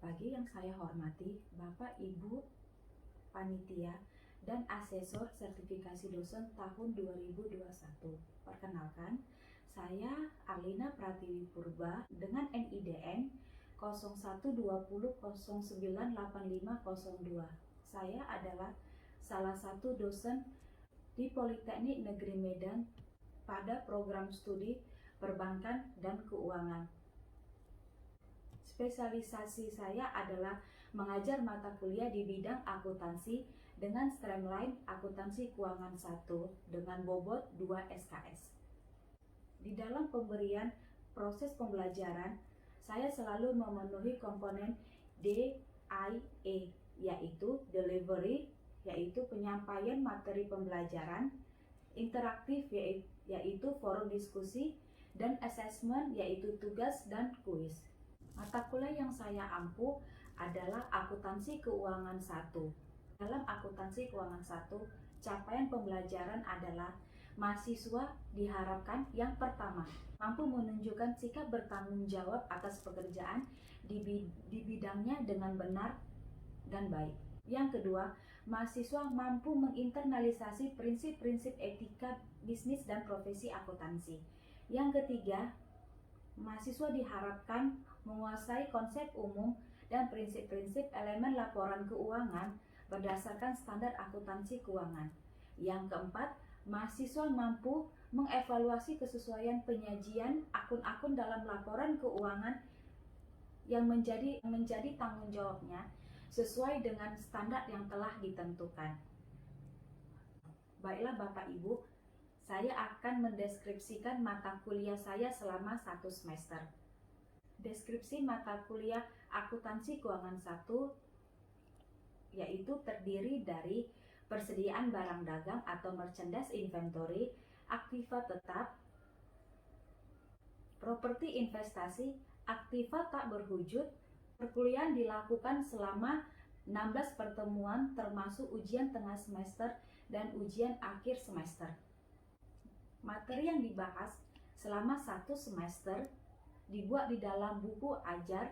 pagi yang saya hormati Bapak Ibu Panitia dan Asesor Sertifikasi Dosen tahun 2021. Perkenalkan, saya Alina Pratiwi Purba dengan NIDN 0120098502. Saya adalah salah satu dosen di Politeknik Negeri Medan pada program studi Perbankan dan Keuangan. Spesialisasi saya adalah mengajar mata kuliah di bidang akuntansi dengan streamline akuntansi keuangan 1 dengan bobot 2 SKS. Di dalam pemberian proses pembelajaran, saya selalu memenuhi komponen DIE, yaitu delivery, yaitu penyampaian materi pembelajaran, interaktif, yaitu forum diskusi, dan assessment, yaitu tugas dan kuis. Mata kuliah yang saya ampu adalah akuntansi keuangan 1. Dalam akuntansi keuangan 1, capaian pembelajaran adalah mahasiswa diharapkan yang pertama, mampu menunjukkan sikap bertanggung jawab atas pekerjaan di bidangnya dengan benar dan baik. Yang kedua, mahasiswa mampu menginternalisasi prinsip-prinsip etika bisnis dan profesi akuntansi. Yang ketiga, mahasiswa diharapkan menguasai konsep umum dan prinsip-prinsip elemen laporan keuangan berdasarkan standar akuntansi keuangan. Yang keempat, mahasiswa mampu mengevaluasi kesesuaian penyajian akun-akun dalam laporan keuangan yang menjadi tanggung jawabnya sesuai dengan standar yang telah ditentukan. Baiklah Bapak Ibu, saya akan mendeskripsikan mata kuliah saya selama 1 semester. Deskripsi mata kuliah akuntansi keuangan 1 yaitu terdiri dari persediaan barang dagang atau merchandise inventory, aktiva tetap, properti investasi, aktiva tak berwujud. Perkuliahan dilakukan selama 16 pertemuan termasuk ujian tengah semester dan ujian akhir semester. Materi yang dibahas selama 1 semester dibuat di dalam buku ajar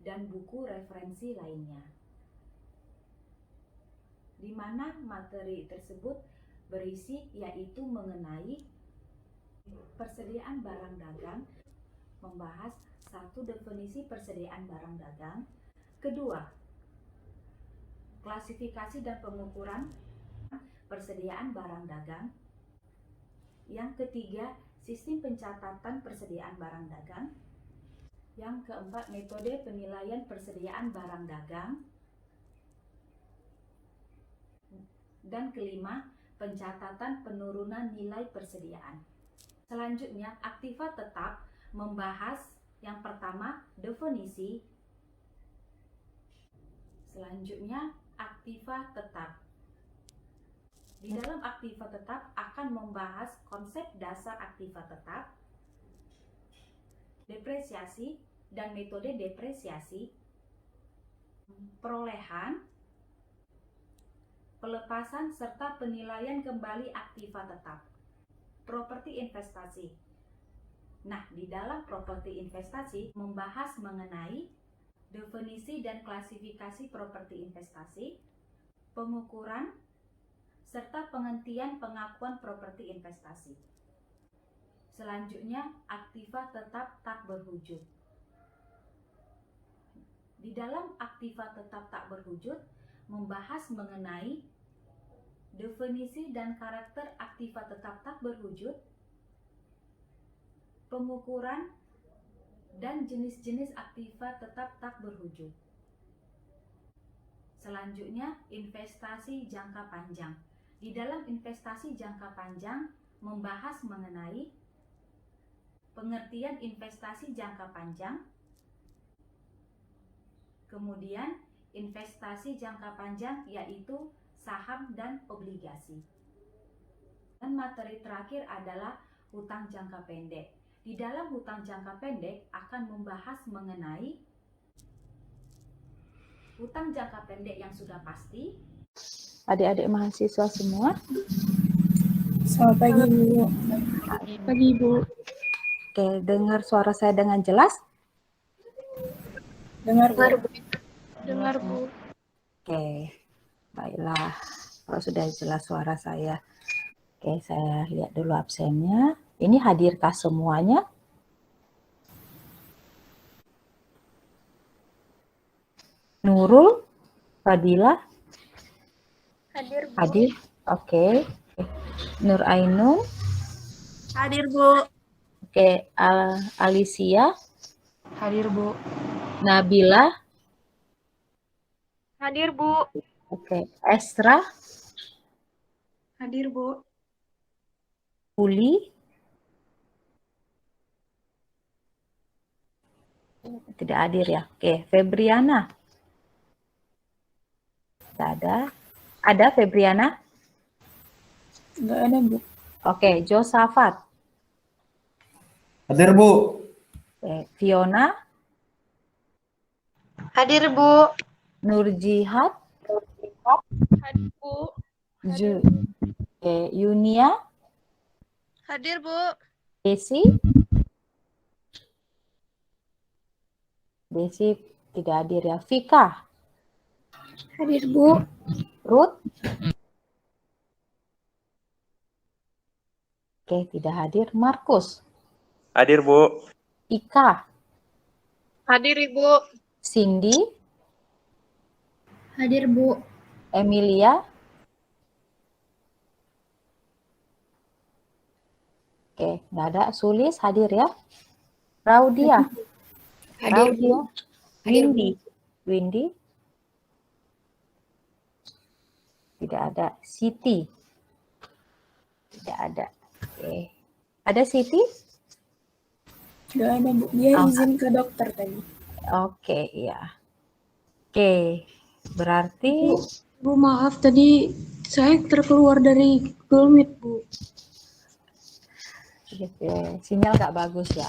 dan buku referensi lainnya, di mana materi tersebut berisi yaitu mengenai persediaan barang dagang, membahas 1. Definisi persediaan barang dagang, kedua, klasifikasi dan pengukuran persediaan barang dagang, yang ketiga, sistem pencatatan persediaan barang dagang, yang keempat, metode penilaian persediaan barang dagang, dan kelima, pencatatan penurunan nilai persediaan. Selanjutnya, aktiva tetap membahas yang pertama, definisi. Selanjutnya, aktiva tetap. Di dalam aktiva tetap akan membahas konsep dasar aktiva tetap, depresiasi dan metode depresiasi, perolehan, pelepasan serta penilaian kembali aktiva tetap, properti investasi. Nah, di dalam properti investasi membahas mengenai definisi dan klasifikasi properti investasi, pengukuran, serta penghentian pengakuan properti investasi. Selanjutnya, aktiva tetap tak berwujud. Di dalam aktiva tetap tak berwujud membahas mengenai definisi dan karakter aktiva tetap tak berwujud, pengukuran, dan jenis-jenis aktiva tetap tak berwujud. Selanjutnya, investasi jangka panjang. Di dalam investasi jangka panjang membahas mengenai pengertian investasi jangka panjang, kemudian investasi jangka panjang yaitu saham dan obligasi. Dan materi terakhir adalah hutang jangka pendek. Di dalam hutang jangka pendek akan membahas mengenai hutang jangka pendek yang sudah pasti. Adik-adik mahasiswa semua. Selamat pagi, Bu. Pagi, Bu. Oke, dengar suara saya dengan jelas? Dengar, Bu. Dengar, Bu. Oke, baiklah. Kalau sudah jelas suara saya. Oke, saya lihat dulu absennya. Ini hadirkah semuanya? Nurul, Fadila, Hadir, Bu. hadir. Oke. Nur Ainun, Hadir, Bu. oke. Alicia, Hadir, Bu. Nabila, Hadir, Bu. oke. Esra, Hadir, Bu. Uli, tidak hadir ya. Oke, Febriana, tidak ada. Ada Febriana? Nggak ada, Bu. Oke, Josafat, Hadir, Bu. oke. Fiona, Hadir, Bu. Nur Jihad, Hadir, Bu. oke. Yunia, Hadir, Bu. Desi, Desi tidak hadir ya. Vika, Hadir, Bu. Ruth, oke, tidak hadir. Markus, Hadir, Bu. Ika, Hadir, Ibu. Cindy, Hadir, Bu. Emilia, oke, nggak ada. Sulis hadir ya. Raudia, Hadir, Raudia, Hadir, Bu. Windy, tidak ada. Siti, tidak ada. Oke, ada Siti? Nggak ada, Bu. Dia Oh. izin ke dokter tadi. Oke, iya. Oke, berarti Bu, maaf tadi saya terkeluar dari Google Meet, Bu. oke, sinyal nggak bagus ya.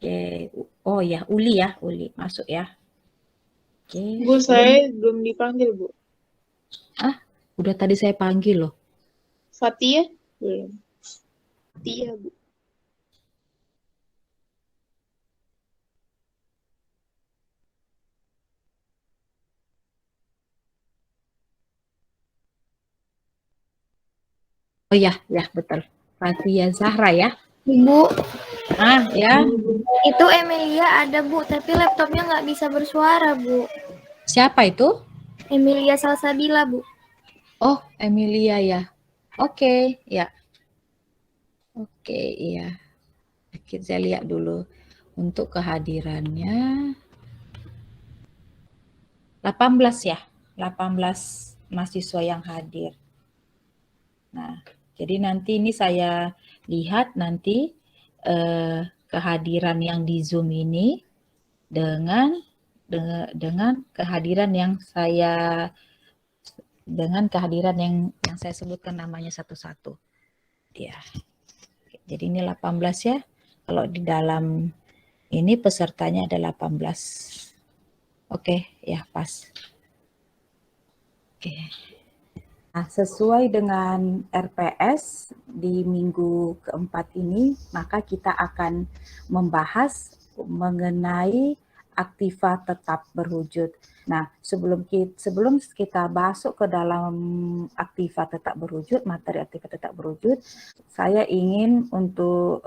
Oke, oh ya, Uli masuk ya. Oke, Bu, saya belum dipanggil, Bu. udah tadi saya panggil loh. Fatia? Belum. Fatia, Bu. Oh ya, betul. Fatia Zahra ya. Bu, Ya. itu Emilia ada Bu, tapi laptopnya nggak bisa bersuara Bu. Siapa itu? Emilia Salsabila Bu. Oh, Emilia ya. Oke, ya. Oke, iya. Kita lihat dulu untuk kehadirannya. 18 ya. 18 mahasiswa yang hadir. Nah, jadi nanti ini saya lihat nanti kehadiran yang di Zoom ini dengan kehadiran yang saya sebutkan namanya satu-satu. Ya. Jadi ini 18 ya. Kalau di dalam ini pesertanya ada 18. Oke, ya pas. Oke. Nah, sesuai dengan RPS di minggu keempat ini, maka kita akan membahas mengenai aktiva tetap berwujud. Nah, sebelum kita masuk ke dalam aktiva tetap berwujud, materi aktiva tetap berwujud, saya ingin untuk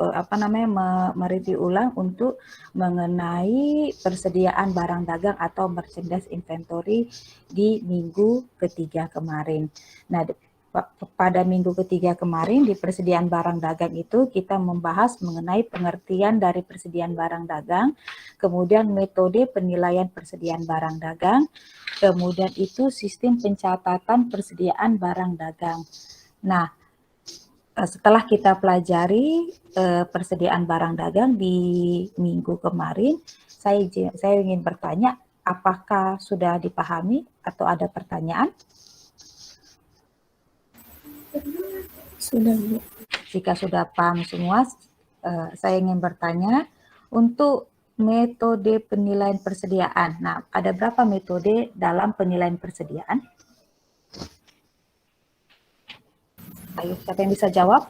mereview ulang untuk mengenai persediaan barang dagang atau merchandise inventory di minggu ketiga kemarin. Nah, pada minggu ketiga kemarin di persediaan barang dagang itu kita membahas mengenai pengertian dari persediaan barang dagang, kemudian metode penilaian persediaan barang dagang, kemudian itu sistem pencatatan persediaan barang dagang. Nah, setelah kita pelajari persediaan barang dagang di minggu kemarin, saya ingin bertanya, apakah sudah dipahami atau ada pertanyaan? Sudah, Bu. Jika sudah paham semua, saya ingin bertanya untuk metode penilaian persediaan. Nah, ada berapa metode dalam penilaian persediaan? Ayo, siapa yang bisa jawab?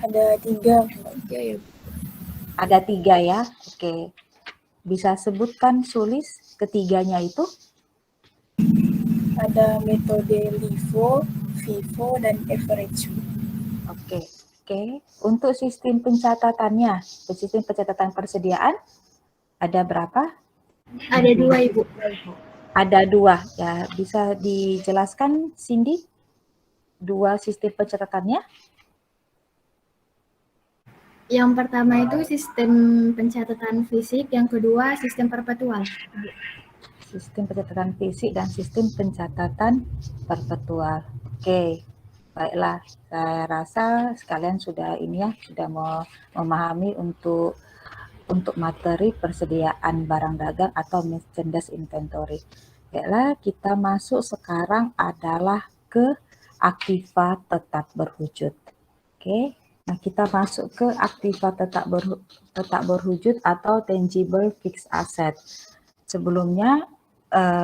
Ada 3. Ada 3 ya. Oke. Bisa sebutkan Sulis ketiganya itu? Ada metode LIFO, FIFO, dan average, Bu. Oke. Oke. Untuk sistem pencatatannya, sistem pencatatan persediaan ada berapa? Ada 2, Ibu. Ada 2 ya. Bisa dijelaskan Cindy? 2 sistem pencatatannya? Yang pertama itu sistem pencatatan fisik, yang kedua sistem perpetual. Sistem pencatatan fisik dan sistem pencatatan perpetual. Oke, baiklah. Saya rasa sekalian sudah sudah memahami untuk materi persediaan barang dagang atau merchandise inventory. Baiklah, kita masuk sekarang adalah ke aktiva tetap berwujud. Oke. Nah, kita masuk ke aktiva tetap berwujud atau tangible fixed asset. Sebelumnya,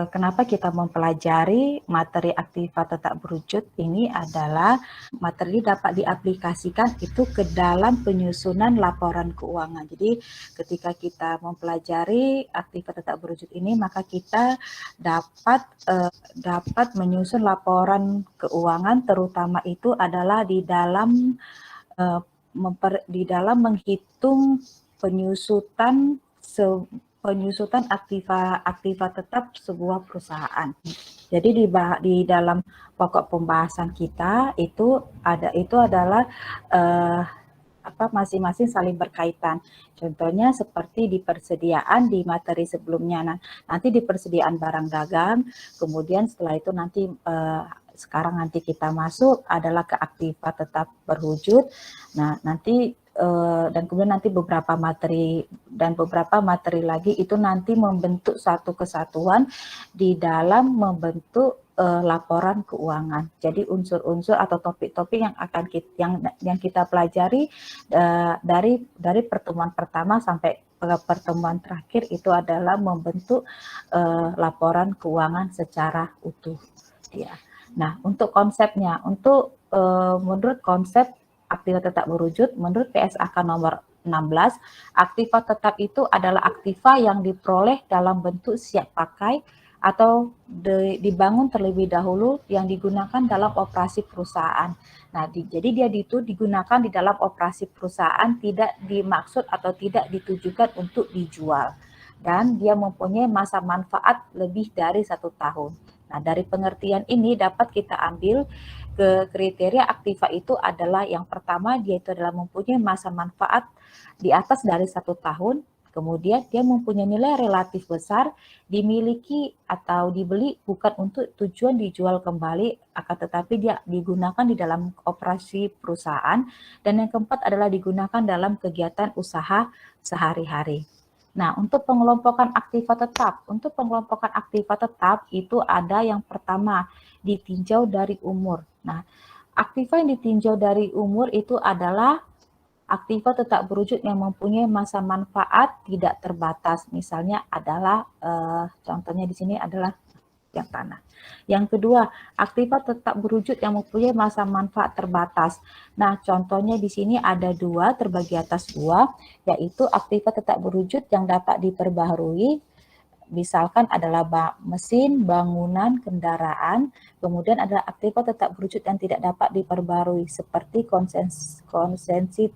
kenapa kita mempelajari materi aktiva tetap berwujud ini adalah materi dapat diaplikasikan itu ke dalam penyusunan laporan keuangan. Jadi ketika kita mempelajari aktiva tetap berwujud ini, maka kita dapat menyusun laporan keuangan, terutama itu adalah di dalam menghitung penyusutan aktiva tetap sebuah perusahaan. Jadi di dalam pokok pembahasan kita itu adalah masing-masing saling berkaitan. Contohnya seperti di persediaan di materi sebelumnya. Nah, nanti di persediaan barang dagang, kemudian setelah itu nanti sekarang nanti kita masuk adalah ke aktiva tetap berwujud. Nah, nanti dan kemudian nanti beberapa materi lagi itu nanti membentuk satu kesatuan di dalam membentuk laporan keuangan. Jadi unsur-unsur atau topik-topik yang kita pelajari dari pertemuan pertama sampai pertemuan terakhir itu adalah membentuk laporan keuangan secara utuh. Ya. Nah, untuk konsepnya, menurut konsep aktiva tetap berwujud, menurut PSAK nomor 16, aktiva tetap itu adalah aktiva yang diperoleh dalam bentuk siap pakai atau dibangun terlebih dahulu yang digunakan dalam operasi perusahaan. Nah, jadi dia itu digunakan di dalam operasi perusahaan, tidak dimaksud atau tidak ditujukan untuk dijual. Dan dia mempunyai masa manfaat lebih dari 1 tahun. Nah, dari pengertian ini dapat kita ambil ke kriteria aktiva itu adalah yang pertama, dia itu adalah mempunyai masa manfaat di atas dari 1 tahun, kemudian dia mempunyai nilai relatif besar, dimiliki atau dibeli bukan untuk tujuan dijual kembali, akan tetapi dia digunakan di dalam operasi perusahaan, dan yang keempat adalah digunakan dalam kegiatan usaha sehari-hari. Nah, untuk pengelompokan aktiva tetap. Untuk pengelompokan aktiva tetap itu ada yang pertama, ditinjau dari umur. Nah, aktiva yang ditinjau dari umur itu adalah aktiva tetap berwujud yang mempunyai masa manfaat tidak terbatas. Misalnya adalah, contohnya di sini adalah yang tanah. Yang kedua, aktiva tetap berwujud yang mempunyai masa manfaat terbatas. Nah, contohnya di sini ada 2, terbagi atas 2, yaitu aktiva tetap berwujud yang dapat diperbaharui, misalkan adalah mesin, bangunan, kendaraan, kemudian ada aktiva tetap berwujud yang tidak dapat diperbaharui, seperti konsensi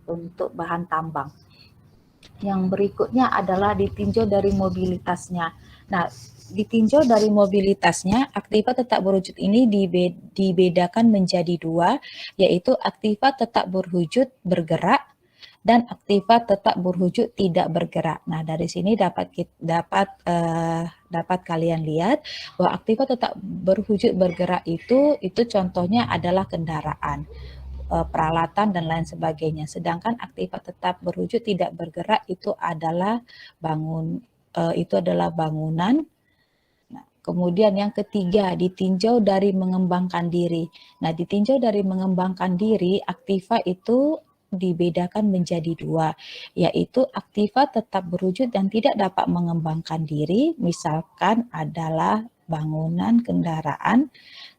untuk bahan tambang. Yang berikutnya adalah ditinjau dari mobilitasnya. Nah, ditinjau dari mobilitasnya, aktiva tetap berwujud ini dibedakan menjadi 2, yaitu aktiva tetap berwujud bergerak dan aktiva tetap berwujud tidak bergerak. Nah, dari sini dapat kalian lihat bahwa aktiva tetap berwujud bergerak itu contohnya adalah kendaraan, peralatan dan lain sebagainya. Sedangkan aktiva tetap berwujud tidak bergerak itu adalah bangunan. Nah, kemudian yang ketiga, ditinjau dari mengembangkan diri. Nah, ditinjau dari mengembangkan diri, aktiva itu dibedakan menjadi 2, yaitu aktiva tetap berwujud dan tidak dapat mengembangkan diri, misalkan adalah bangunan, kendaraan,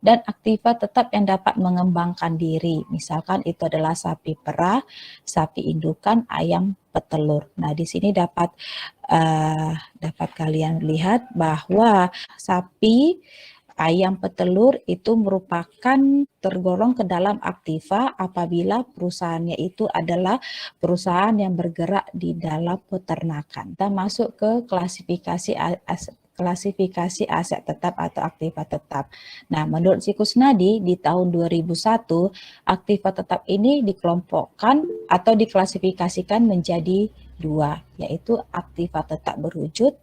dan aktiva tetap yang dapat mengembangkan diri. Misalkan itu adalah sapi perah, sapi indukan, ayam petelur. Nah, di sini dapat kalian lihat bahwa sapi, ayam petelur itu merupakan tergolong ke dalam aktiva apabila perusahaannya itu adalah perusahaan yang bergerak di dalam peternakan. Kita masuk ke klasifikasi aset tetap atau aktiva tetap. Nah, menurut si Kusnadi di tahun 2001, aktiva tetap ini dikelompokkan atau diklasifikasikan menjadi dua, yaitu aktiva tetap berwujud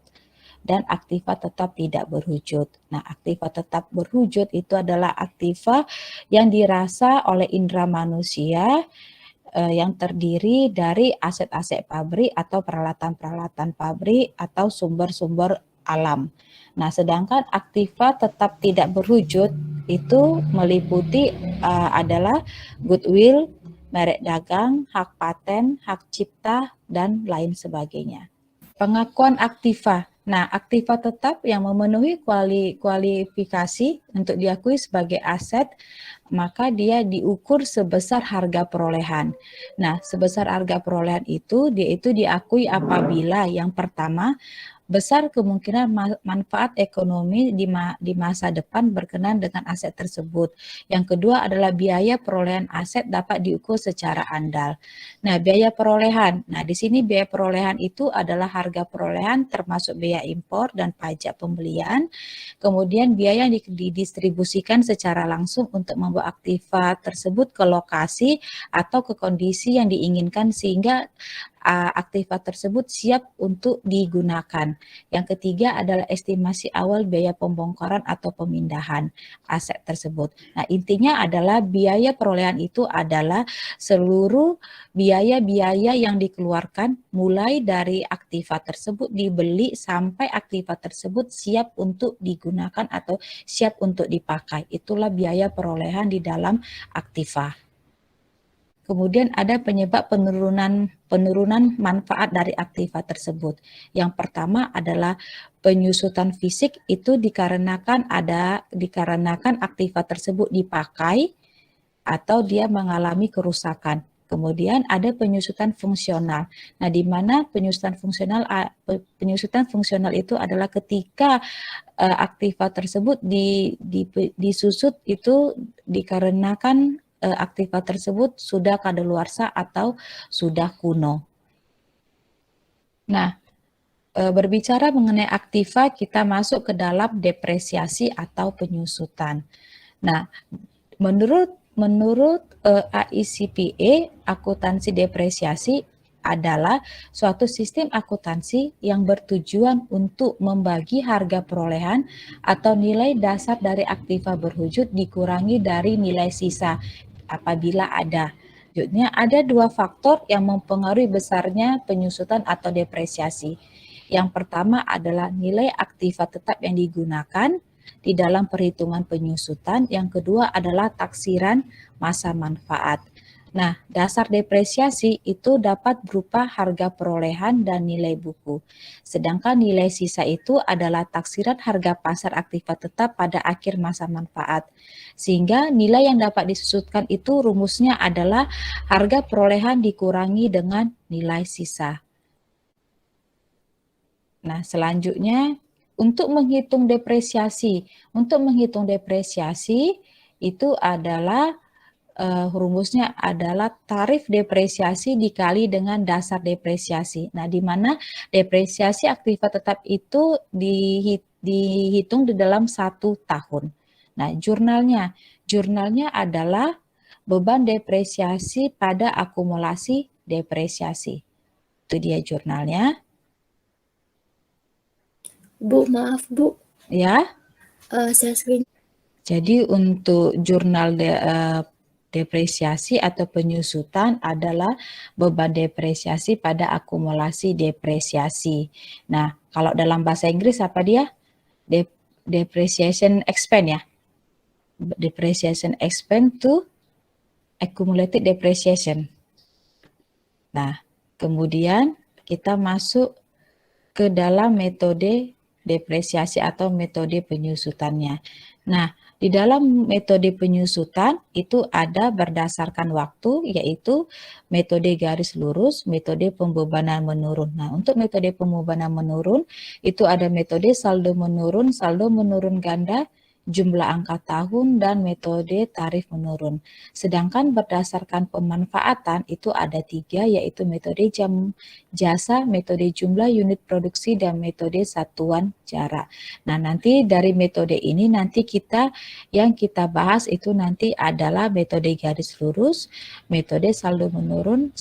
dan aktiva tetap tidak berwujud. Nah, aktiva tetap berwujud itu adalah aktiva yang dirasa oleh indera manusia yang terdiri dari aset-aset pabrik atau peralatan-peralatan pabrik atau sumber-sumber alam. Nah, sedangkan aktiva tetap tidak berwujud itu meliputi adalah goodwill, merek dagang, hak paten, hak cipta, dan lain sebagainya. Pengakuan aktiva. Nah, aktiva tetap yang memenuhi kualifikasi untuk diakui sebagai aset, maka dia diukur sebesar harga perolehan. Nah, sebesar harga perolehan itu, dia itu diakui apabila yang pertama, besar kemungkinan manfaat ekonomi di masa depan berkenan dengan aset tersebut. Yang kedua adalah biaya perolehan aset dapat diukur secara andal. Nah, biaya perolehan. Nah, di sini biaya perolehan itu adalah harga perolehan termasuk biaya impor dan pajak pembelian. Kemudian biaya yang didistribusikan secara langsung untuk membawa aktiva tersebut ke lokasi atau ke kondisi yang diinginkan sehingga aktiva tersebut siap untuk digunakan. Yang ketiga adalah estimasi awal biaya pembongkaran atau pemindahan aset tersebut. Nah, intinya adalah biaya perolehan itu adalah seluruh biaya-biaya yang dikeluarkan mulai dari aktiva tersebut dibeli sampai aktiva tersebut siap untuk digunakan atau siap untuk dipakai. Itulah biaya perolehan di dalam aktiva. Kemudian ada penyebab penurunan manfaat dari aktiva tersebut. Yang pertama adalah penyusutan fisik itu dikarenakan aktiva tersebut dipakai atau dia mengalami kerusakan. Kemudian ada penyusutan fungsional. Nah, di mana penyusutan fungsional itu adalah ketika aktiva tersebut disusut itu dikarenakan aktiva tersebut sudah kadaluarsa atau sudah kuno. Nah, berbicara mengenai aktiva, kita masuk ke dalam depresiasi atau penyusutan. Nah, menurut AICPA, akuntansi depresiasi adalah suatu sistem akuntansi yang bertujuan untuk membagi harga perolehan atau nilai dasar dari aktiva berwujud dikurangi dari nilai sisa apabila ada. Maksudnya ada dua faktor yang mempengaruhi besarnya penyusutan atau depresiasi. Yang pertama adalah nilai aktiva tetap yang digunakan di dalam perhitungan penyusutan. Yang kedua adalah taksiran masa manfaat. Nah, dasar depresiasi itu dapat berupa harga perolehan dan nilai buku. Sedangkan nilai sisa itu adalah taksiran harga pasar aktiva tetap pada akhir masa manfaat. Sehingga nilai yang dapat disusutkan itu rumusnya adalah harga perolehan dikurangi dengan nilai sisa. Nah, selanjutnya untuk menghitung depresiasi. Untuk menghitung depresiasi itu adalah rumusnya adalah tarif depresiasi dikali dengan dasar depresiasi. Nah, di mana depresiasi aktiva tetap itu dihitung di dalam 1 tahun. Nah, jurnalnya adalah beban depresiasi pada akumulasi depresiasi. Itu dia jurnalnya. Bu, maaf Bu. Ya. Saya screen. Jadi untuk jurnal depresiasi atau penyusutan adalah beban depresiasi pada akumulasi depresiasi. Nah, kalau dalam bahasa Inggris apa dia? Depreciation expense ya. Depreciation expense to accumulated depreciation. Nah, kemudian kita masuk ke dalam metode depresiasi atau metode penyusutannya. Nah, di dalam metode penyusutan itu ada berdasarkan waktu, yaitu metode garis lurus, metode pembebanan menurun. Nah, untuk metode pembebanan menurun itu ada metode saldo menurun ganda, jumlah angka tahun, dan metode tarif menurun. Sedangkan berdasarkan pemanfaatan itu ada 3, yaitu metode jam jasa, metode jumlah unit produksi, dan metode satuan jarak. Nah, nanti dari metode ini nanti yang kita bahas itu nanti adalah metode garis lurus, metode saldo menurun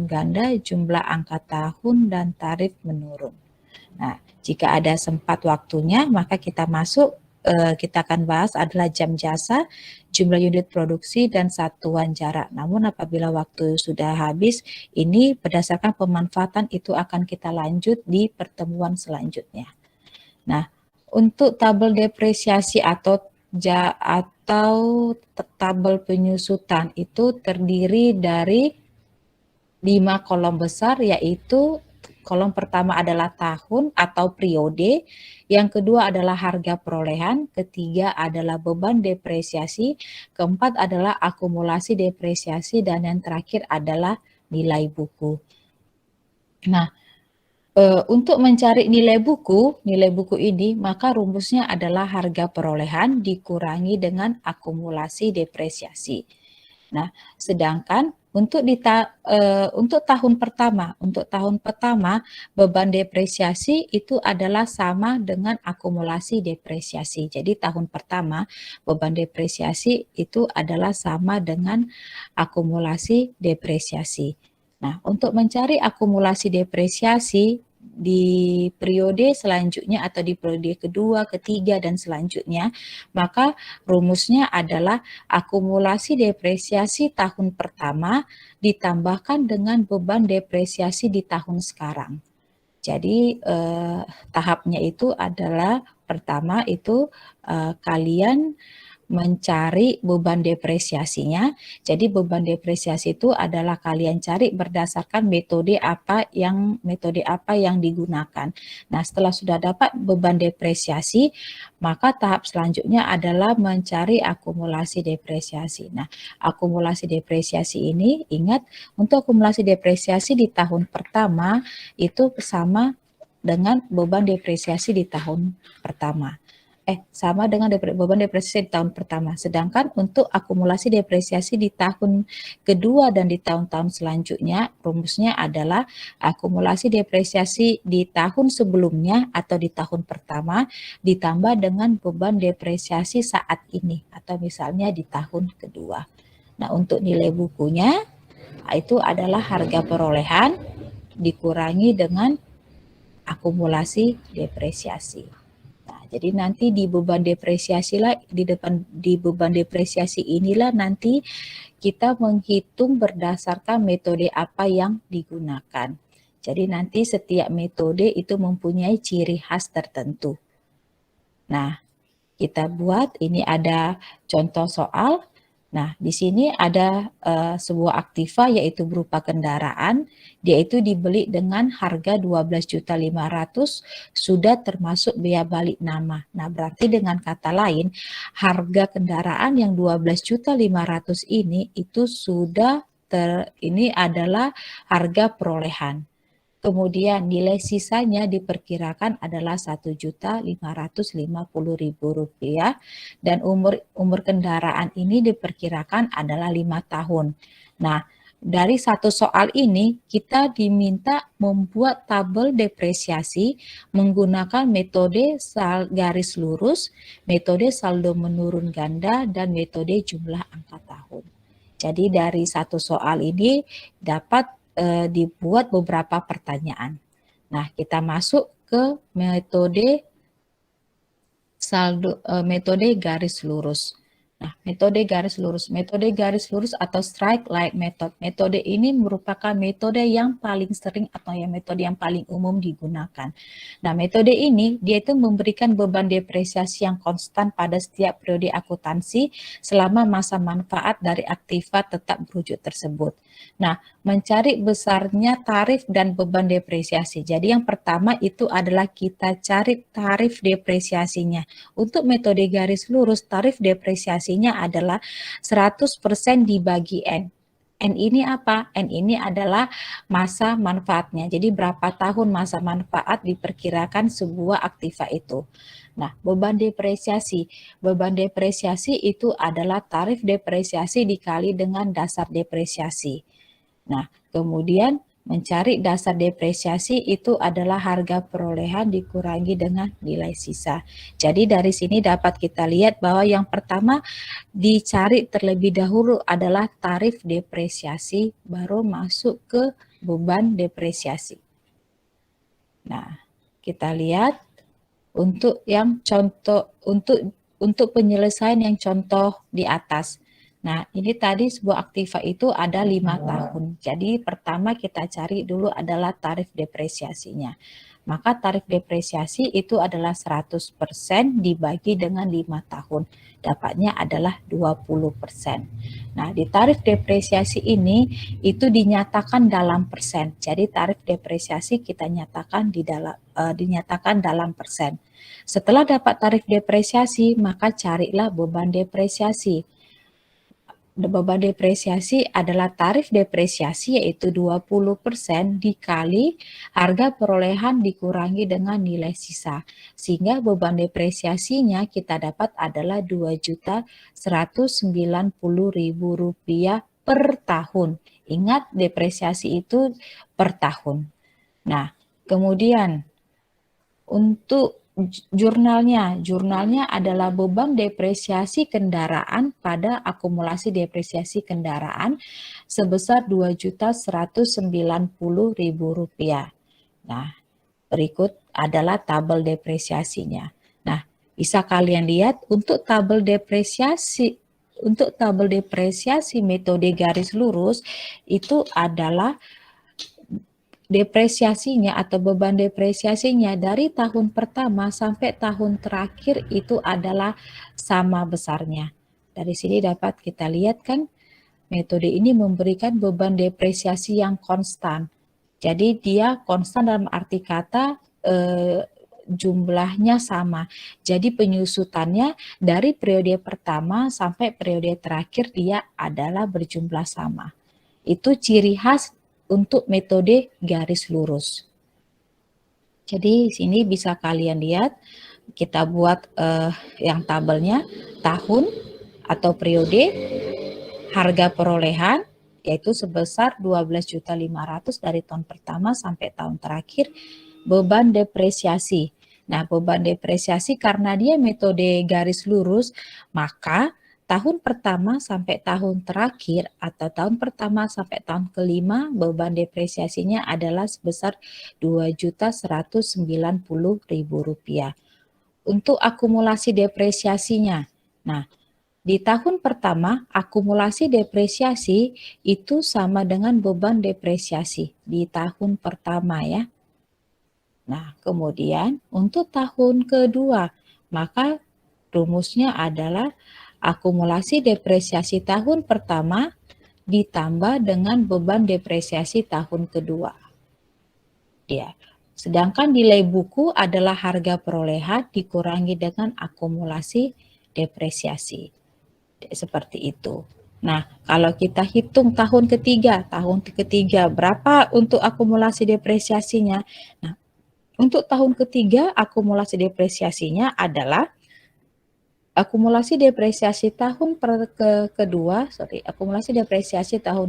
ganda, jumlah angka tahun, dan tarif menurun. Nah, jika ada sempat waktunya, maka kita akan bahas adalah jam jasa, jumlah unit produksi, dan satuan jarak. Namun apabila waktu sudah habis, ini berdasarkan pemanfaatan itu akan kita lanjut di pertemuan selanjutnya. Nah, untuk tabel depresiasi atau tabel penyusutan itu terdiri dari 5 kolom besar, yaitu kolom pertama adalah tahun atau periode, yang kedua adalah harga perolehan, ketiga adalah beban depresiasi, keempat adalah akumulasi depresiasi, dan yang terakhir adalah nilai buku. Nah, untuk mencari nilai buku ini, maka rumusnya adalah harga perolehan dikurangi dengan akumulasi depresiasi. Nah, sedangkan untuk tahun pertama beban depresiasi itu adalah sama dengan akumulasi depresiasi. Jadi tahun pertama beban depresiasi itu adalah sama dengan akumulasi depresiasi. Nah, untuk mencari akumulasi depresiasi di periode selanjutnya atau di periode kedua, ketiga, dan selanjutnya, maka rumusnya adalah akumulasi depresiasi tahun pertama ditambahkan dengan beban depresiasi di tahun sekarang. Jadi tahapnya itu adalah pertama itu kalian mencari beban depresiasinya. Jadi beban depresiasi itu adalah kalian cari berdasarkan metode apa yang digunakan. Nah, setelah sudah dapat beban depresiasi, maka tahap selanjutnya adalah mencari akumulasi depresiasi. Nah, akumulasi depresiasi ini, ingat, untuk akumulasi depresiasi di tahun pertama itu sama dengan beban depresiasi di tahun pertama. Sama dengan beban depresiasi di tahun pertama. Sedangkan untuk akumulasi depresiasi di tahun kedua dan di tahun-tahun selanjutnya, rumusnya adalah akumulasi depresiasi di tahun sebelumnya atau di tahun pertama ditambah dengan beban depresiasi saat ini atau misalnya di tahun kedua. Nah, untuk nilai bukunya itu adalah harga perolehan dikurangi dengan akumulasi depresiasi. Jadi nanti di beban depresiasi inilah nanti kita menghitung berdasarkan metode apa yang digunakan. Jadi nanti setiap metode itu mempunyai ciri khas tertentu. Nah, kita buat, ini ada contoh soal. Nah, di sini ada sebuah aktiva yaitu berupa kendaraan, dia itu dibeli dengan harga 12.500.000 sudah termasuk biaya balik nama. Nah, berarti dengan kata lain, harga kendaraan yang 12.500.000 ini itu sudah ini adalah harga perolehan. Kemudian nilai sisanya diperkirakan adalah Rp1.550.000 dan umur kendaraan ini diperkirakan adalah 5 tahun. Nah, dari satu soal ini kita diminta membuat tabel depresiasi menggunakan metode garis lurus, metode saldo menurun ganda, dan metode jumlah angka tahun. Jadi dari satu soal ini dapat dibuat beberapa pertanyaan. Nah, kita masuk ke metode garis lurus. Nah, metode garis lurus atau straight line method. Metode ini merupakan metode yang paling sering atau metode yang paling umum digunakan. Nah, metode ini dia itu memberikan beban depresiasi yang konstan pada setiap periode akuntansi selama masa manfaat dari aktiva tetap berwujud tersebut. Nah, mencari besarnya tarif dan beban depresiasi. Jadi yang pertama itu adalah kita cari tarif depresiasinya. Untuk metode garis lurus, tarif depresiasinya adalah 100% dibagi N. N ini apa? N ini adalah masa manfaatnya. Jadi berapa tahun masa manfaat diperkirakan sebuah aktiva itu. Nah, beban depresiasi. Beban depresiasi itu adalah tarif depresiasi dikali dengan dasar depresiasi. Nah, kemudian mencari dasar depresiasi itu adalah harga perolehan dikurangi dengan nilai sisa. Jadi dari sini dapat kita lihat bahwa yang pertama dicari terlebih dahulu adalah tarif depresiasi, baru masuk ke beban depresiasi. Nah, kita lihat untuk yang contoh untuk penyelesaian yang contoh di atas. Nah, ini tadi sebuah aktiva itu ada 5 tahun. Jadi pertama kita cari dulu adalah tarif depresiasinya. Maka tarif depresiasi itu adalah 100% dibagi dengan 5 tahun. Dapatnya adalah 20%. Nah, di tarif depresiasi ini itu dinyatakan dalam persen. Jadi tarif depresiasi kita nyatakan dinyatakan dalam persen. Setelah dapat tarif depresiasi, maka carilah beban depresiasi. Beban depresiasi adalah tarif depresiasi yaitu 20% dikali harga perolehan dikurangi dengan nilai sisa. Sehingga beban depresiasinya kita dapat adalah Rp2.190.000 per tahun. Ingat depresiasi itu per tahun. Nah, kemudian untuk jurnalnya adalah beban depresiasi kendaraan pada akumulasi depresiasi kendaraan sebesar Rp2.190.000. Nah, berikut adalah tabel depresiasinya. Nah, bisa kalian lihat untuk tabel depresiasi metode garis lurus itu adalah depresiasinya atau beban depresiasinya dari tahun pertama sampai tahun terakhir itu adalah sama besarnya. Dari sini dapat kita lihat kan metode ini memberikan beban depresiasi yang konstan. Jadi dia konstan dalam arti kata jumlahnya sama. Jadi penyusutannya dari periode pertama sampai periode terakhir dia adalah berjumlah sama. Itu ciri khas untuk metode garis lurus. Jadi sini bisa kalian lihat, kita buat yang tabelnya tahun atau periode, harga perolehan yaitu sebesar 12.500.000 dari tahun pertama sampai tahun terakhir, beban depresiasi. Nah, beban depresiasi karena dia metode garis lurus, maka tahun pertama sampai tahun terakhir atau tahun pertama sampai tahun kelima beban depresiasinya adalah sebesar Rp2.190.000. Untuk akumulasi depresiasinya. Nah, di tahun pertama akumulasi depresiasi itu sama dengan beban depresiasi di tahun pertama ya. Nah, kemudian untuk tahun kedua, maka rumusnya adalah akumulasi depresiasi tahun pertama ditambah dengan beban depresiasi tahun kedua. Ya. Sedangkan nilai buku adalah harga perolehan dikurangi dengan akumulasi depresiasi. Seperti itu. Nah, kalau kita hitung tahun ketiga berapa untuk akumulasi depresiasinya? Nah, untuk tahun ketiga akumulasi depresiasinya adalah akumulasi depresiasi tahun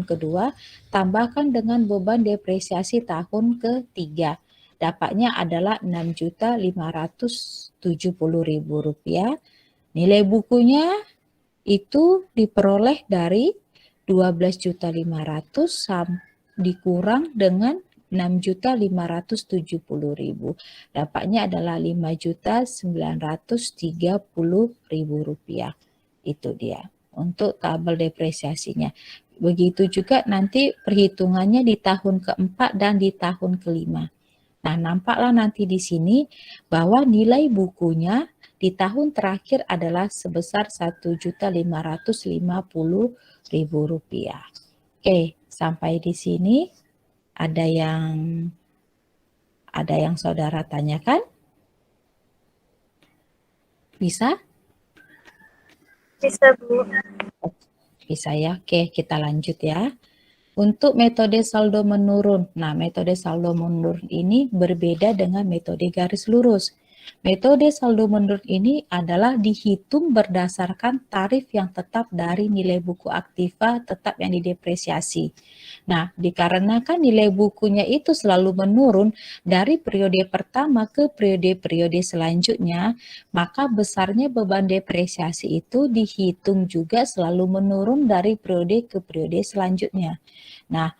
kedua tambahkan dengan beban depresiasi tahun ketiga. Dapatnya adalah Rp6.570.000. Nilai bukunya itu diperoleh dari 12.500.000 dikurang dengan 6.570.000. Dapatnya adalah Rp5.930.000. Itu dia untuk tabel depresiasinya. Begitu juga nanti perhitungannya di tahun keempat dan di tahun kelima. Nah, nampaklah nanti di sini bahwa nilai bukunya di tahun terakhir adalah sebesar Rp1.550.000. Oke, Sampai di sini ada yang saudara tanyakan? Bisa? Bisa, Bu. Bisa ya. Oke, kita lanjut ya. Untuk metode saldo menurun. Nah, metode saldo menurun ini berbeda dengan metode garis lurus. Metode saldo menurun ini adalah dihitung berdasarkan tarif yang tetap dari nilai buku aktiva tetap yang didepresiasi. Nah, dikarenakan nilai bukunya itu selalu menurun dari periode pertama ke periode-periode selanjutnya, maka besarnya beban depresiasi itu dihitung juga selalu menurun dari periode ke periode selanjutnya. Nah,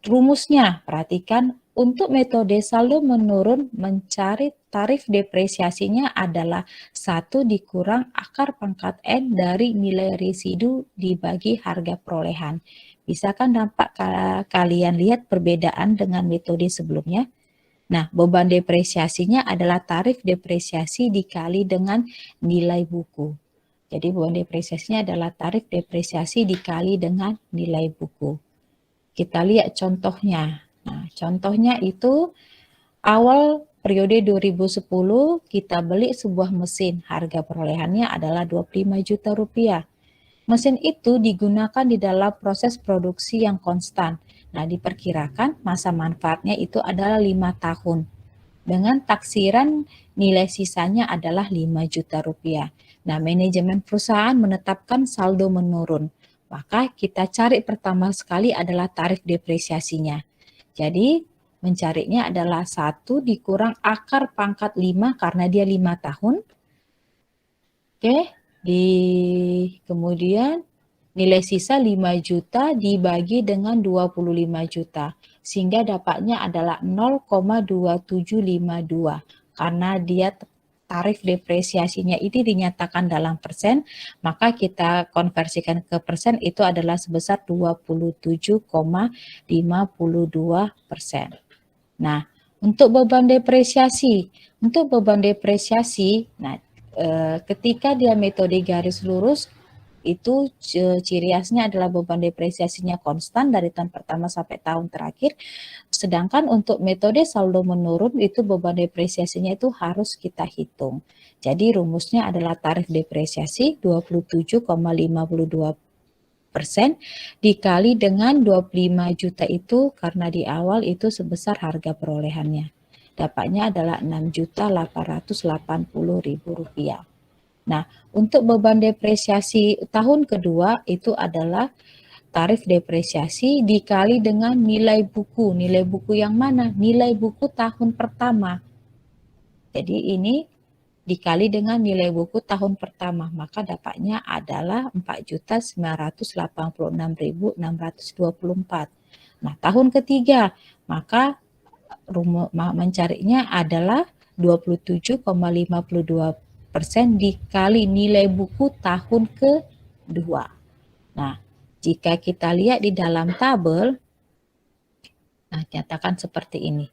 rumusnya, perhatikan, untuk metode saldo menurun mencari tarif depresiasinya adalah 1 dikurang akar pangkat N dari nilai residu dibagi harga perolehan. Bisa kan nampak kalian lihat perbedaan dengan metode sebelumnya? Nah, beban depresiasinya adalah tarif depresiasi dikali dengan nilai buku. Jadi beban depresiasinya adalah tarif depresiasi dikali dengan nilai buku. Kita lihat contohnya. Nah, contohnya itu awal periode 2010 kita beli sebuah mesin. Harga perolehannya adalah 25 juta rupiah. Mesin itu digunakan di dalam proses produksi yang konstan. Nah, diperkirakan masa manfaatnya itu adalah 5 tahun. Dengan taksiran nilai sisanya adalah 5 juta rupiah. Nah, manajemen perusahaan menetapkan saldo menurun. Maka kita cari pertama sekali adalah tarif depresiasinya. Jadi mencarinya adalah 1 dikurang akar pangkat 5 karena dia 5 tahun. Oke, kemudian nilai sisa 5 juta dibagi dengan 25 juta. Sehingga dapatnya adalah 0,2752. Karena dia tarif depresiasinya ini dinyatakan dalam persen, maka kita konversikan ke persen itu adalah sebesar 27,52%. Nah, untuk beban depresiasi, nah ketika dia metode garis lurus, itu ciri khasnya adalah beban depresiasinya konstan dari tahun pertama sampai tahun terakhir. Sedangkan untuk metode saldo menurun itu beban depresiasinya itu harus kita hitung. Jadi rumusnya adalah tarif depresiasi 27,52% dikali dengan 25 juta itu karena di awal itu sebesar harga perolehannya. Dapatnya adalah Rp6.880.000. Nah, untuk beban depresiasi tahun kedua itu adalah tarif depresiasi dikali dengan nilai buku. Nilai buku yang mana? Nilai buku tahun pertama. Jadi ini dikali dengan nilai buku tahun pertama, maka dapatnya adalah 4.986.624. Nah, tahun ketiga, maka mencarinya adalah 27,52% dikali nilai buku tahun kedua. Nah, jika kita lihat di dalam tabel, nah nyatakan seperti ini.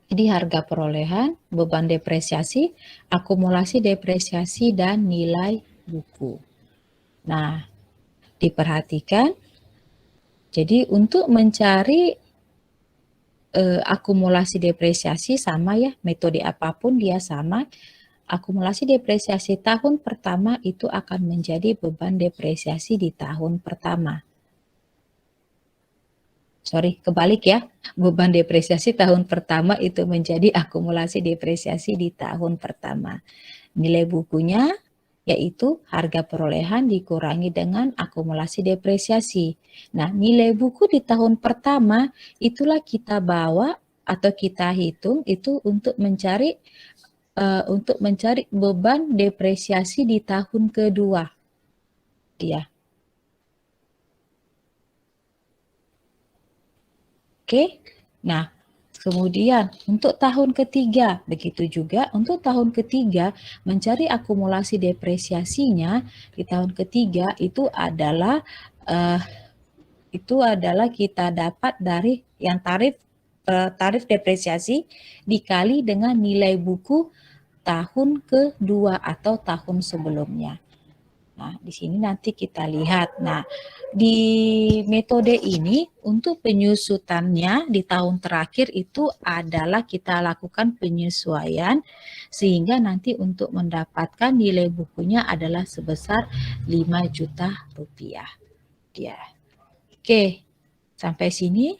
Jadi harga perolehan, beban depresiasi, akumulasi depresiasi, dan nilai buku. Nah, diperhatikan. Jadi untuk mencari akumulasi depresiasi sama ya, metode apapun dia sama. Akumulasi depresiasi tahun pertama itu akan menjadi beban depresiasi di tahun pertama. Sorry, kebalik ya. Beban depresiasi tahun pertama itu menjadi akumulasi depresiasi di tahun pertama. Nilai bukunya yaitu harga perolehan dikurangi dengan akumulasi depresiasi. Nah, nilai buku di tahun pertama itulah kita bawa atau kita hitung itu untuk mencari beban depresiasi di tahun kedua. Ya. Oke. Nah, kemudian untuk tahun ketiga, begitu juga untuk tahun ketiga mencari akumulasi depresiasinya di tahun ketiga itu adalah kita dapat dari yang tarif depresiasi dikali dengan nilai buku tahun kedua atau tahun sebelumnya. Nah, di sini nanti kita lihat. Nah, di metode ini untuk penyusutannya di tahun terakhir itu adalah kita lakukan penyesuaian sehingga nanti untuk mendapatkan nilai bukunya adalah sebesar 5 juta rupiah. Ya. Oke, sampai sini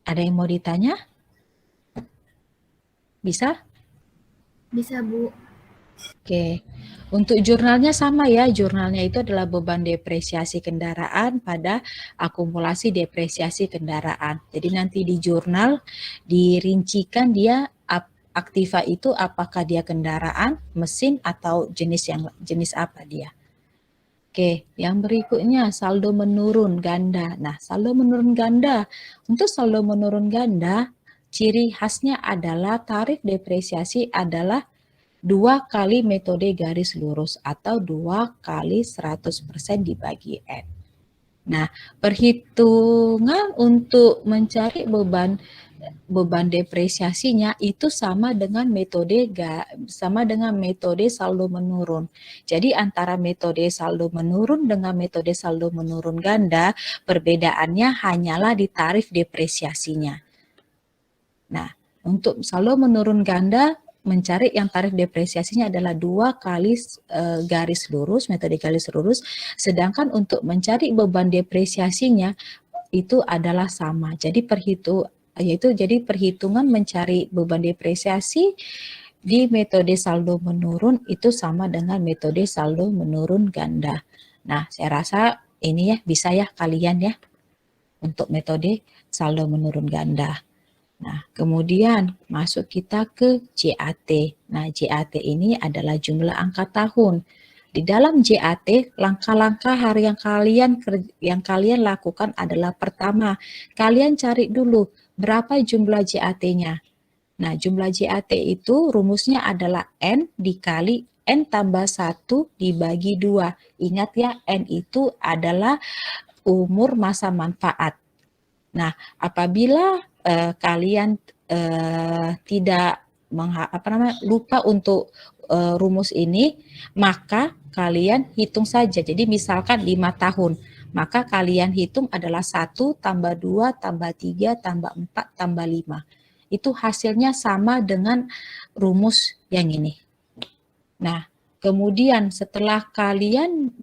ada yang mau ditanya? Bisa? Bisa, Bu. Oke, untuk jurnalnya sama ya, jurnalnya itu adalah beban depresiasi kendaraan pada akumulasi depresiasi kendaraan. Jadi nanti di jurnal dirincikan dia aktiva itu apakah dia kendaraan, mesin atau jenis apa dia. Oke, yang berikutnya saldo menurun ganda. Nah, saldo menurun ganda. Untuk saldo menurun ganda, ciri khasnya adalah tarif depresiasi adalah 2 kali metode garis lurus atau 2 kali 100% dibagi N. Nah, perhitungan untuk mencari beban depresiasinya itu sama dengan metode saldo menurun. Jadi antara metode saldo menurun dengan metode saldo menurun ganda, perbedaannya hanyalah di tarif depresiasinya. Nah, untuk saldo menurun ganda mencari yang tarif depresiasinya adalah 2 kali garis lurus, metode garis lurus, sedangkan untuk mencari beban depresiasinya itu adalah sama. Jadi perhitungan mencari beban depresiasi di metode saldo menurun itu sama dengan metode saldo menurun ganda. Nah, saya rasa ini ya bisa ya kalian ya untuk metode saldo menurun ganda. Nah, kemudian masuk kita ke JAT. Nah, JAT ini adalah jumlah angka tahun. Di dalam JAT, langkah-langkah yang kalian lakukan adalah pertama, kalian cari dulu berapa jumlah JAT-nya. Nah, jumlah JAT itu rumusnya adalah N dikali N tambah 1 dibagi 2. Ingat ya, N itu adalah umur masa manfaat. Nah, apabila kalian tidak lupa untuk rumus ini, maka kalian hitung saja. Jadi misalkan 5 tahun, maka kalian hitung adalah 1 tambah 2 tambah 3 tambah 4 tambah 5. Itu hasilnya sama dengan rumus yang ini. Nah, kemudian setelah kalian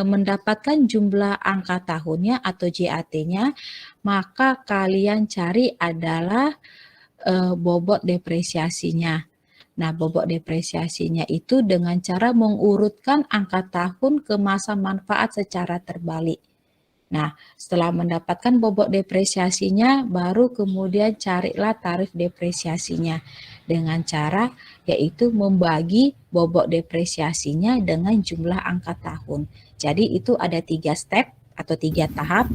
mendapatkan jumlah angka tahunnya atau JAT-nya, maka kalian cari adalah bobot depresiasinya. Nah, bobot depresiasinya itu dengan cara mengurutkan angka tahun ke masa manfaat secara terbalik. Nah, setelah mendapatkan bobot depresiasinya, baru kemudian carilah tarif depresiasinya dengan cara yaitu membagi bobot depresiasinya dengan jumlah angka tahun. Jadi itu ada 3 step atau 3 tahap.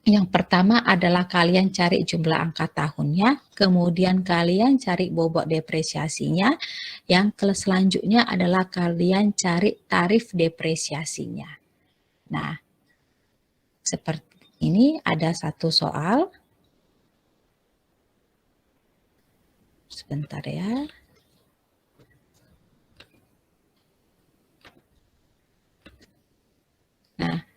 Yang pertama adalah kalian cari jumlah angka tahunnya, kemudian kalian cari bobot depresiasinya, yang selanjutnya adalah kalian cari tarif depresiasinya. Nah, seperti ini ada satu soal. Sebentar ya. Nah,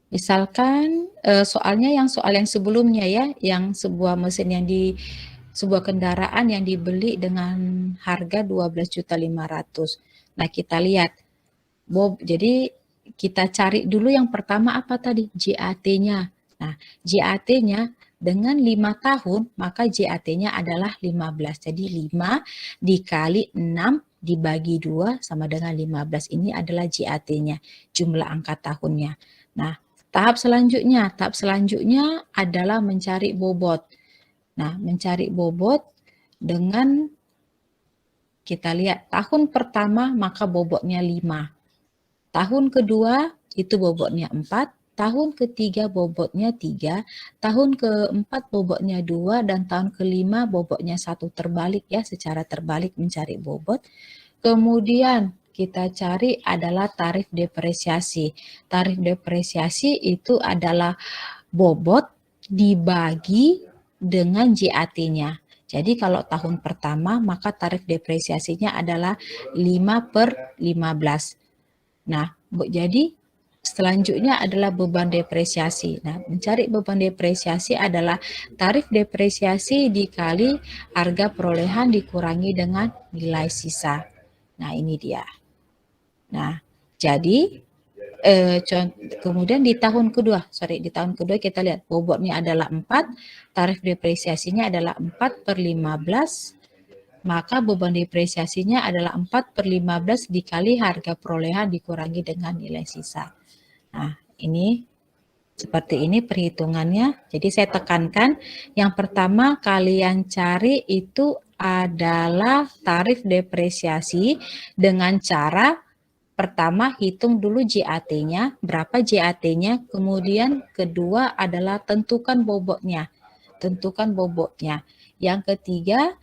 misalkan soalnya soal yang sebelumnya ya, yang sebuah mesin sebuah kendaraan yang dibeli dengan harga 12.500.000. Nah, kita lihat jadi kita cari dulu yang pertama apa tadi? JAT-nya. Nah, JAT-nya dengan 5 tahun, maka JAT-nya adalah 15. Jadi 5 dikali 6 dibagi 2 sama dengan 15. Ini adalah JAT-nya, jumlah angka tahunnya. Nah, tahap selanjutnya adalah mencari bobot. Nah, mencari bobot dengan kita lihat tahun pertama maka bobotnya 5. Tahun kedua itu bobotnya 4. Tahun ketiga bobotnya 3, tahun keempat bobotnya 2, dan tahun kelima bobotnya 1. Terbalik ya, secara terbalik mencari bobot. Kemudian kita cari adalah tarif depresiasi. Tarif depresiasi itu adalah bobot dibagi dengan JAT-nya. Jadi kalau tahun pertama maka tarif depresiasinya adalah 5/15. Nah, jadi selanjutnya adalah beban depresiasi. Nah, mencari beban depresiasi adalah tarif depresiasi dikali harga perolehan dikurangi dengan nilai sisa. Nah, ini dia. Nah, jadi kemudian di tahun kedua kita lihat bobotnya adalah 4, tarif depresiasinya adalah 4/15, maka beban depresiasinya adalah 4/15 dikali harga perolehan dikurangi dengan nilai sisa. Nah, ini seperti ini perhitungannya. Jadi saya tekankan, yang pertama kalian cari itu adalah tarif depresiasi dengan cara pertama hitung dulu JAT-nya, berapa JAT-nya, kemudian kedua adalah tentukan bobotnya. Yang ketiga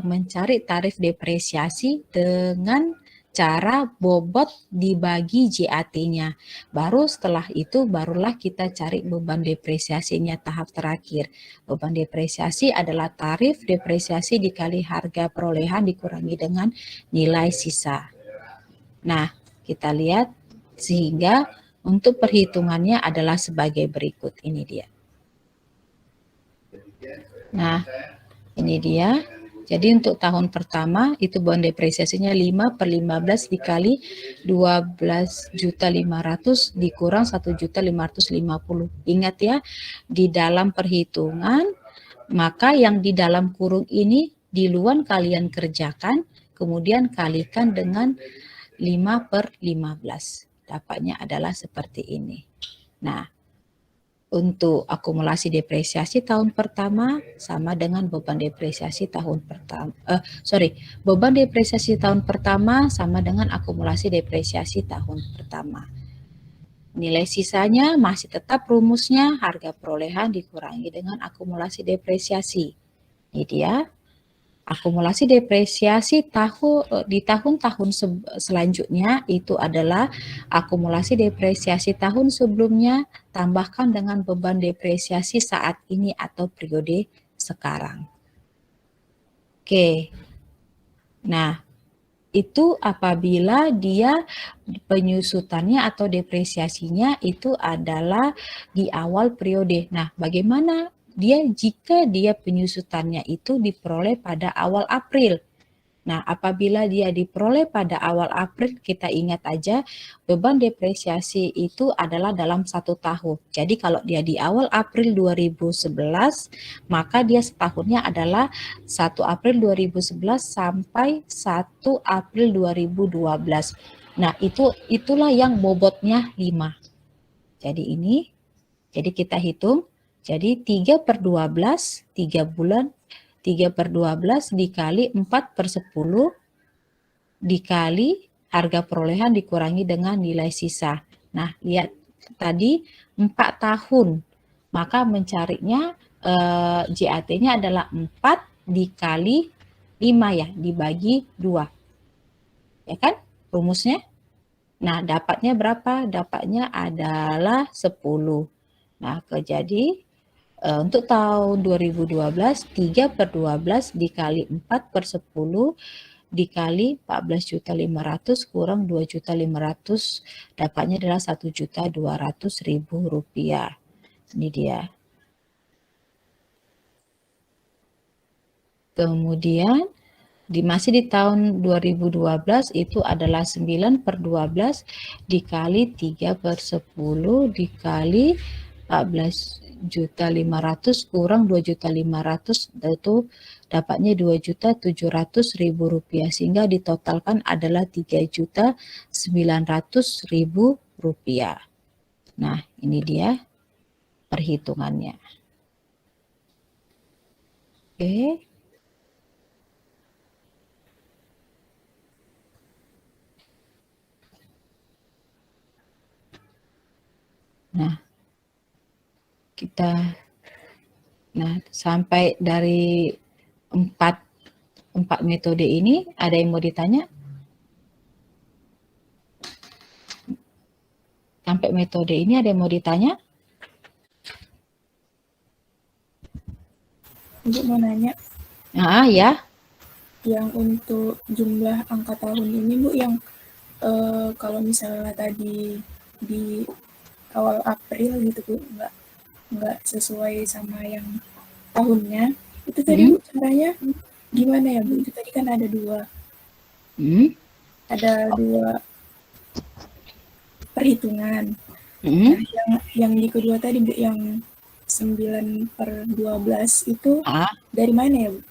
mencari tarif depresiasi dengan cara bobot dibagi JAT-nya. Baru setelah itu barulah kita cari beban depresiasinya tahap terakhir. Beban depresiasi adalah tarif depresiasi dikali harga perolehan dikurangi dengan nilai sisa. Nah, kita lihat sehingga untuk perhitungannya adalah sebagai berikut. Ini dia. Nah, ini dia. Jadi untuk tahun pertama itu beban depresiasinya 5/15 dikali 12.500 dikurang 1.550. Ingat ya, di dalam perhitungan maka yang di dalam kurung ini di luar kalian kerjakan, kemudian kalikan dengan 5/15. Dapatnya adalah seperti ini. Nah, untuk akumulasi depresiasi tahun pertama sama dengan beban depresiasi tahun pertama. Beban depresiasi tahun pertama sama dengan akumulasi depresiasi tahun pertama. Nilai sisanya masih tetap rumusnya harga perolehan dikurangi dengan akumulasi depresiasi. Ini dia. Akumulasi depresiasi di tahun-tahun selanjutnya itu adalah akumulasi depresiasi tahun sebelumnya tambahkan dengan beban depresiasi saat ini atau periode sekarang. Oke. Nah, itu apabila dia penyusutannya atau depresiasinya itu adalah di awal periode. Nah, bagaimana jika dia penyusutannya itu diperoleh pada awal April. Nah, apabila dia diperoleh pada awal April, kita ingat aja beban depresiasi itu adalah dalam 1 tahun. Jadi kalau dia di awal April 2011, maka dia setahunnya adalah 1 April 2011 sampai 1 April 2012. Nah, itulah yang bobotnya 5. Jadi kita hitung. Jadi 3/12, 3 bulan, 3/12 dikali 4/10 dikali harga perolehan dikurangi dengan nilai sisa. Nah, lihat tadi 4 tahun, maka mencarinya JAT-nya adalah 4 dikali 5 ya, dibagi 2. Ya kan rumusnya? Nah, dapatnya berapa? Dapatnya adalah 10. Nah, jadi untuk tahun 2012, 3/12 dikali 4/10 dikali 14.500 kurang 2.500, dapatnya adalah 1.200.000 rupiah. Ini dia. Kemudian masih di tahun 2012 itu adalah 9/12 dikali 3/10 dikali 14.500 kurang 2.500, itu dapatnya 2.700.000 rupiah, sehingga ditotalkan adalah 3.900.000 rupiah. Nah, ini dia perhitungannya. Oke. Nah, sampai dari 4 metode ini, ada yang mau ditanya? Sampai metode ini ada yang mau ditanya? Ibu mau nanya. Ya. Yang untuk jumlah angka tahun ini Bu, yang kalau misalnya tadi di awal April gitu Bu, nggak sesuai sama yang tahunnya, itu tadi Bu caranya gimana ya Bu? Itu tadi kan ada dua perhitungan. Nah, yang di kedua tadi Bu, yang 9/12 itu dari mana ya Bu?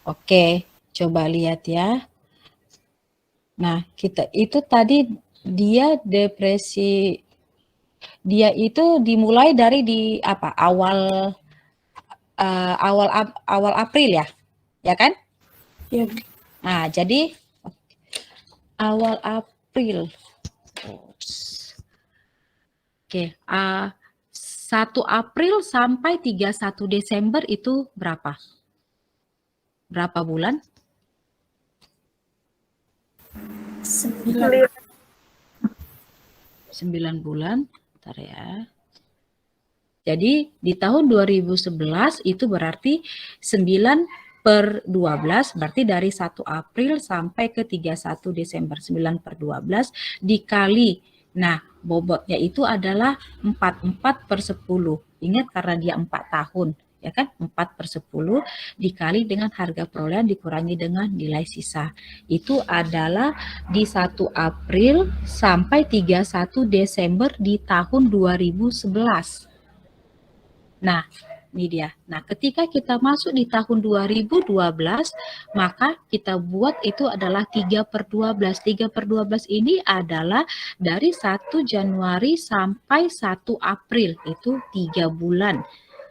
Oke, coba lihat ya. Nah, kita itu tadi dia depresi, dia itu dimulai dari di apa? Awal April ya kan? Iya Bu. Nah, jadi awal April. Oke, 1 April sampai 31 Desember itu berapa? Berapa bulan? 9. 9 bulan. Bentar ya. Jadi di tahun 2011 itu berarti 9/12, berarti dari 1 April sampai ke 31 Desember, 9/12 dikali. Nah, bobotnya itu adalah 4/10. Ingat karena dia 4 tahun. Ya kan, 4/10 dikali dengan harga perolehan dikurangi dengan nilai sisa. Itu adalah di 1 April sampai 31 Desember di tahun 2011. Nah, ini dia. Nah, ketika kita masuk di tahun 2012, maka kita buat itu adalah 3/12. 3/12 ini adalah dari 1 Januari sampai 1 April. Itu 3 bulan.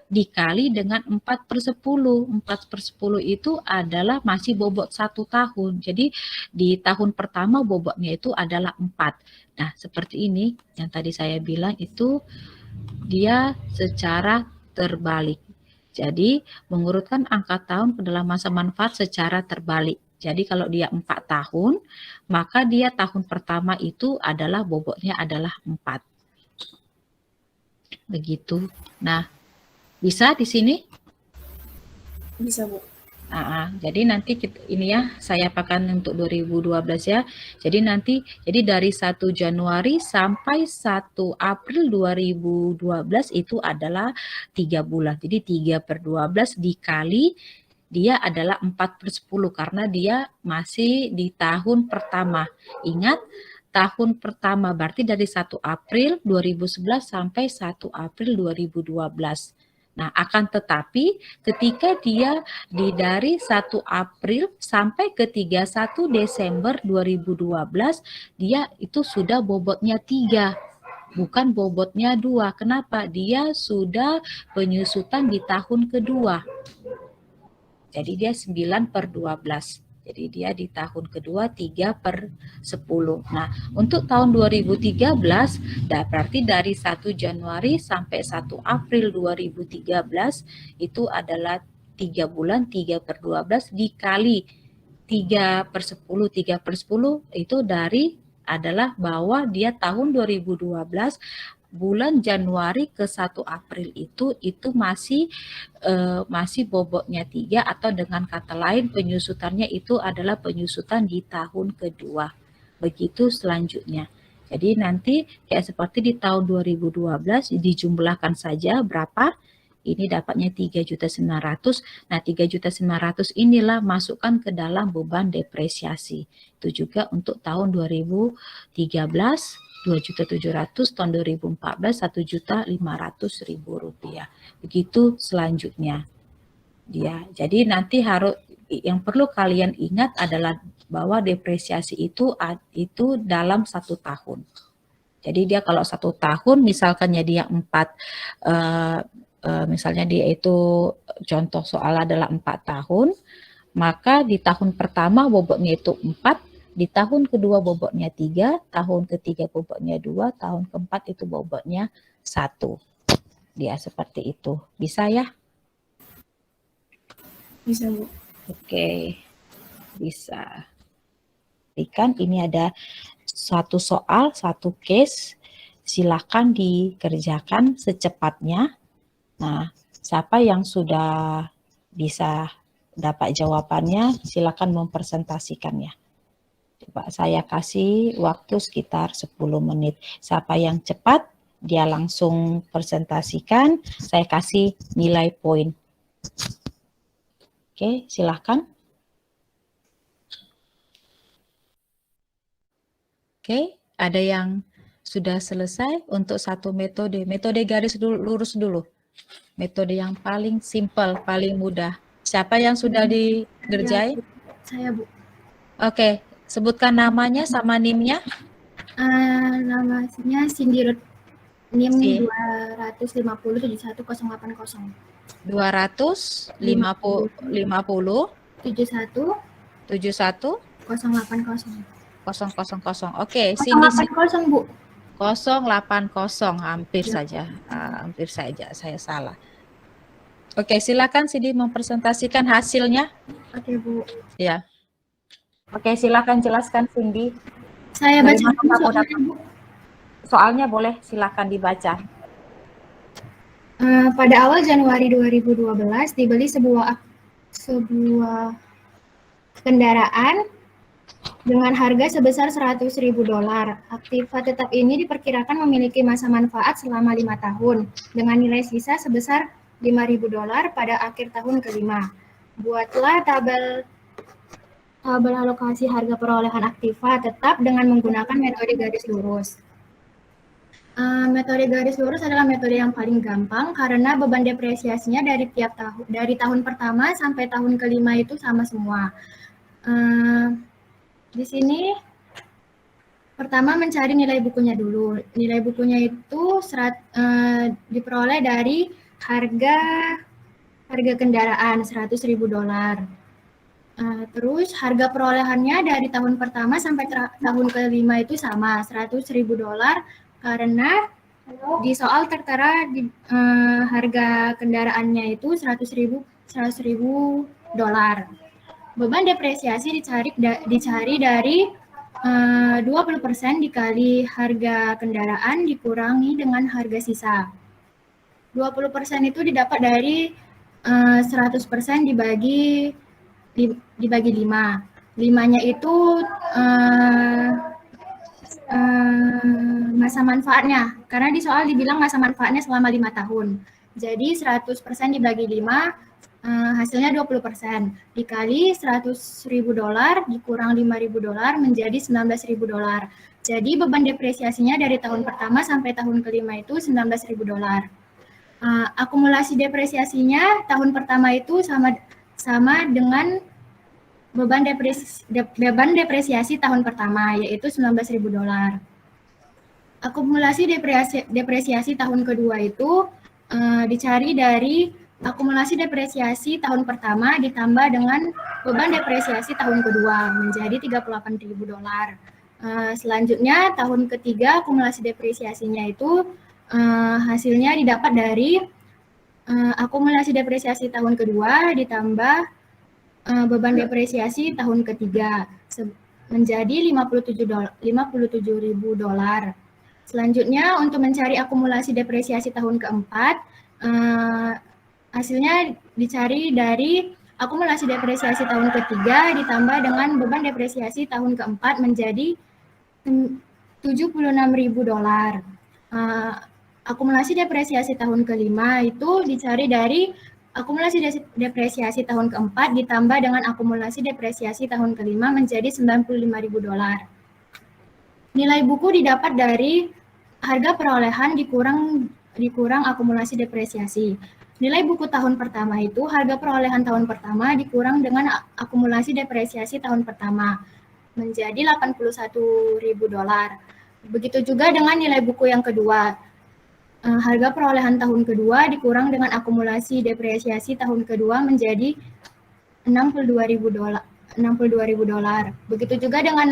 Dikali dengan 4/10. 4/10 itu adalah masih bobot 1 tahun. Jadi di tahun pertama bobotnya itu adalah 4. Nah, seperti ini yang tadi saya bilang itu dia secara terbalik. Jadi mengurutkan angka tahun ke dalam masa manfaat secara terbalik. Jadi kalau dia 4 tahun, maka dia tahun pertama itu adalah bobotnya adalah 4. Begitu. Nah, bisa di sini? Bisa Bu. Jadi nanti ini ya saya apakan untuk 2012 ya. Jadi dari 1 Januari sampai 1 April 2012 itu adalah 3 bulan. Jadi 3/12 dikali dia adalah 4/10 karena dia masih di tahun pertama. Ingat tahun pertama berarti dari 1 April 2011 sampai 1 April 2012. Nah, akan tetapi ketika dia dari 1 April sampai ke 31 Desember 2012, dia itu sudah bobotnya 3, bukan bobotnya 2. Kenapa? Dia sudah penyusutan di tahun kedua. Jadi dia 9/12. Jadi dia di tahun kedua 3/10. Nah, untuk tahun 2013, berarti dari 1 Januari sampai 1 April 2013 itu adalah 3 bulan 3/12 dikali 3/10. 3/10 itu dari adalah bahwa dia tahun 2012 bulan Januari ke 1 April itu masih bobotnya 3 atau dengan kata lain penyusutannya itu adalah penyusutan di tahun kedua. Begitu selanjutnya. Jadi nanti kayak seperti di tahun 2012 dijumlahkan saja berapa? Ini dapatnya 3.900.000. Nah, 3.900.000 inilah masukkan ke dalam beban depresiasi. Itu juga untuk tahun 2013 2.700.000, tahun 2014 1.500.000 rupiah. Begitu selanjutnya. Jadi nanti harus yang perlu kalian ingat adalah bahwa depresiasi itu dalam 1 tahun. Jadi dia kalau 1 tahun misalkannya dia 4 misalnya dia itu contoh soal adalah 4 tahun, maka di tahun pertama bobotnya itu 4, di tahun kedua bobotnya 3, tahun ketiga bobotnya 2, tahun keempat itu bobotnya 1. Dia seperti itu. Bisa ya? Bisa Bu. Oke. Bisa. Kan ini ada satu soal, satu case. Silakan dikerjakan secepatnya. Nah, siapa yang sudah bisa dapat jawabannya, silakan mempresentasikannya. Coba saya kasih waktu sekitar 10 menit. Siapa yang cepat, dia langsung presentasikan, saya kasih nilai poin. Oke, silakan. Oke, ada yang sudah selesai untuk satu metode. Metode garis lurus dulu. Metode yang paling simpel, paling mudah. Siapa yang sudah dikerjai? Saya, Bu. Oke, sebutkan namanya sama NIM-nya. Namanya Cindy Ruth. NIM Si. 250 71080. 250 71 080. 080. Oke, Cindy 080, Bu. 080, hampir saja saya salah. Oke, silakan Cindy mempresentasikan hasilnya. Oke, Bu. Ya. Oke, silakan jelaskan Cindy. Saya baca Dari mana kamu dapat? Bu. Soalnya boleh silakan dibaca. Pada awal Januari 2012 dibeli sebuah kendaraan dengan harga sebesar $100.000. Aktiva tetap ini diperkirakan memiliki masa manfaat selama 5 tahun dengan nilai sisa sebesar $5.000 pada akhir tahun kelima. Buatlah tabel alokasi harga perolehan aktiva tetap dengan menggunakan metode garis lurus. Metode garis lurus adalah metode yang paling gampang karena beban depresiasinya dari tahun pertama sampai tahun kelima itu sama semua. Di sini pertama mencari nilai bukunya dulu. Nilai bukunya itu diperoleh dari harga kendaraan $100.000. Terus harga perolehannya dari tahun pertama sampai tahun kelima itu sama $100.000 karena di soal tertera di harga kendaraannya itu $100.000. Beban depresiasi dicari dari 20% dikali harga kendaraan dikurangi dengan harga sisa. 20% itu didapat dari 100% dibagi 5. 5-nya itu masa manfaatnya. Karena di soal dibilang masa manfaatnya selama 5 tahun. Jadi 100% dibagi 5, hasilnya 20%. Dikali $100.000 dikurang $5.000 menjadi $19.000. Jadi beban depresiasinya dari tahun pertama sampai tahun kelima itu $19.000. Akumulasi depresiasinya tahun pertama itu sama dengan beban depresiasi tahun pertama, yaitu $19.000. Akumulasi depresiasi tahun kedua itu dicari dari akumulasi depresiasi tahun pertama ditambah dengan beban depresiasi tahun kedua menjadi $38.000. Selanjutnya tahun ketiga akumulasi depresiasinya itu hasilnya didapat dari akumulasi depresiasi tahun kedua ditambah beban depresiasi tahun ketiga menjadi $57.000. Selanjutnya untuk mencari akumulasi depresiasi tahun keempat, hasilnya dicari dari akumulasi depresiasi tahun ketiga ditambah dengan beban depresiasi tahun keempat menjadi $76.000. Akumulasi depresiasi tahun kelima itu dicari dari akumulasi depresiasi tahun keempat ditambah dengan akumulasi depresiasi tahun kelima menjadi $95.000. Nilai buku didapat dari harga perolehan dikurang akumulasi depresiasi. Nilai buku tahun pertama itu harga perolehan tahun pertama dikurang dengan akumulasi depresiasi tahun pertama menjadi $81.000. Begitu juga dengan nilai buku yang kedua. Harga perolehan tahun kedua dikurang dengan akumulasi depresiasi tahun kedua menjadi $62.000. Begitu juga dengan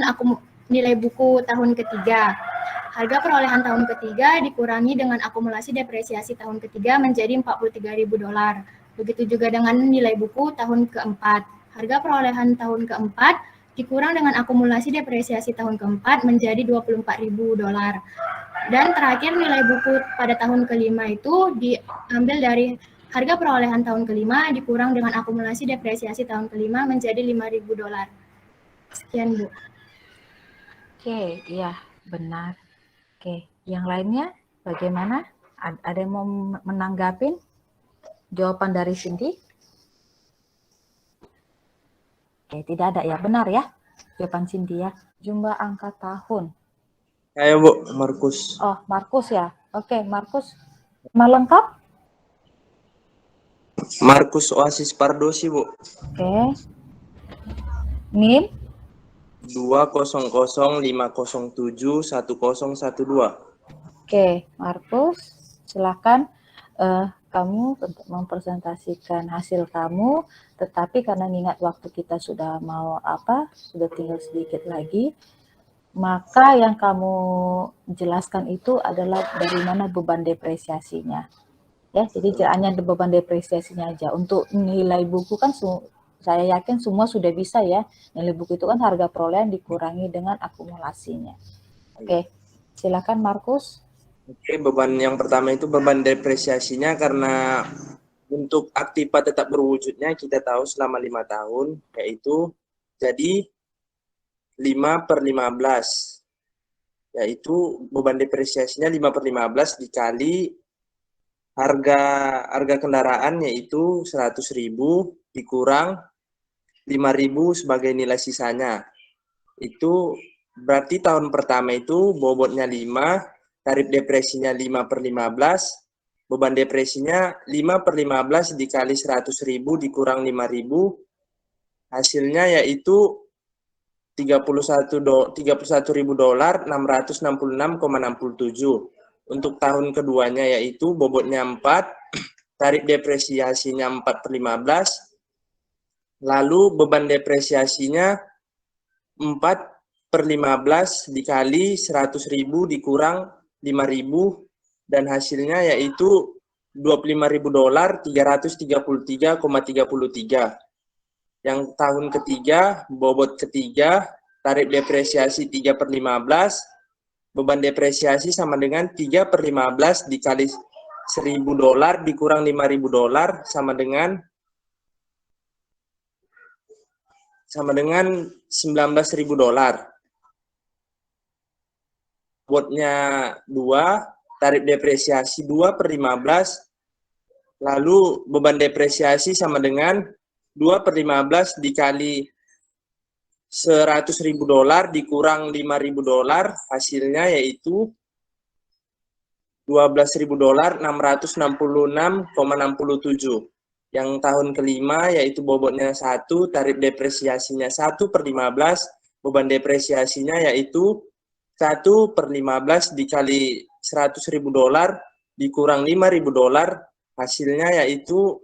nilai buku tahun ketiga. Harga perolehan tahun ketiga dikurangi dengan akumulasi depresiasi tahun ketiga menjadi $43.000. Begitu juga dengan nilai buku tahun keempat. Harga perolehan tahun keempat dikurang dengan akumulasi depresiasi tahun keempat menjadi $24.000. Dan terakhir nilai buku pada tahun kelima itu diambil dari harga perolehan tahun kelima dikurang dengan akumulasi depresiasi tahun kelima menjadi $5.000. Sekian, Bu. Oke, iya benar. Oke, yang lainnya bagaimana? Ada yang mau menanggapin jawaban dari Cindy? Oke, tidak ada ya, benar ya jawaban Cindy ya. Jumlah angka tahun. Ayo Bu, Markus. Oh, Markus ya. Oke, Markus. Nama lengkap? Markus Oasis Pardosi Bu. Oke. NIM? 20050071012. Oke, Markus, silakan kamu untuk mempresentasikan hasil kamu, tetapi karena ingat waktu kita sudah sudah tinggal sedikit lagi, maka yang kamu jelaskan itu adalah dari mana beban depresiasinya. Ya, jadi hanya beban depresiasinya aja. Untuk nilai buku kan saya yakin semua sudah bisa ya. Nilai buku itu kan harga perolehan dikurangi dengan akumulasinya. Oke, silakan Markus. Oke, beban yang pertama itu beban depresiasinya karena untuk aktiva tetap berwujudnya kita tahu selama 5 tahun, yaitu jadi 5/15. Yaitu beban depresiasinya 5/15 dikali harga kendaraan yaitu 100.000 dikurang 5.000 sebagai nilai sisanya. Itu berarti tahun pertama itu bobotnya 5, tarif depresinya 5/15, beban depresinya 5/15 dikali 100.000 dikurang 5.000, hasilnya yaitu $31.666,67. Untuk tahun keduanya yaitu bobotnya 4, tarif depresiasinya 4/15, lalu beban depresiasinya 4/15 dikali 100.000 dikurang 5.000 dan hasilnya yaitu $25.000 $333,33. Yang tahun ketiga, bobot ketiga, tarif depresiasi 3/15, beban depresiasi sama dengan 3/15 dikali $1.000 dikurang $5.000 sama dengan $19.000. Bobotnya 2, tarif depresiasi 2/15, lalu beban depresiasi sama dengan 2/15 dikali $100.000 dikurang $5.000, hasilnya yaitu $12.000 $666,67. Yang tahun kelima yaitu bobotnya 1, tarif depresiasinya 1/15, beban depresiasinya yaitu 1/15 dikali $100.000 dikurang $5.000, hasilnya yaitu